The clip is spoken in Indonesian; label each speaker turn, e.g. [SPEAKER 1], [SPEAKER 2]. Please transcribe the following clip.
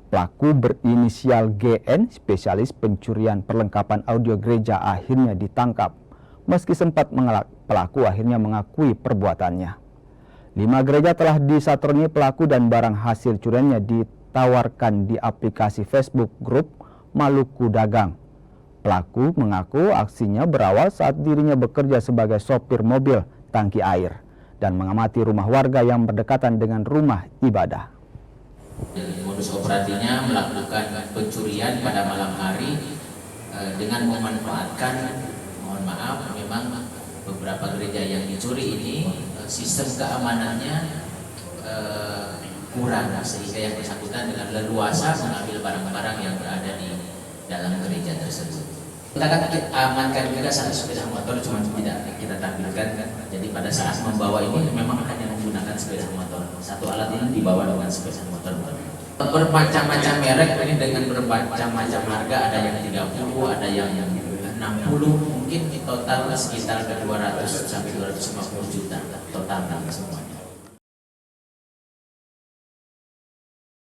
[SPEAKER 1] Pelaku berinisial GN, spesialis pencurian perlengkapan audio gereja, akhirnya ditangkap. Meski sempat mengelak, pelaku akhirnya mengakui perbuatannya. 5 gereja telah disatroni pelaku dan barang hasil curiannya ditawarkan di aplikasi Facebook grup Maluku Dagang. Pelaku mengaku aksinya berawal saat dirinya bekerja sebagai sopir mobil tangki air dan mengamati rumah warga yang berdekatan dengan rumah ibadah.
[SPEAKER 2] Modus operasinya melakukan pencurian pada malam hari dengan memanfaatkan, mohon maaf, memang beberapa gereja yang dicuri ini sistem keamanannya kurang, sehingga yang bersangkutan dengan leluasa mengambil barang-barang yang berada di dalam gereja tersebut. Kita akan amankan juga satu sepeda motor, cuma tidak kita tampilkan. Jadi pada saat membawa ini memang hanya menggunakan sepeda motor. Satu alat ini dibawa dengan sepeda motor. Bermacam-macam merek ini dengan bermacam-macam harga, ada yang 30, ada yang 60, mungkin total sekitar 200 sampai 250 juta total semua.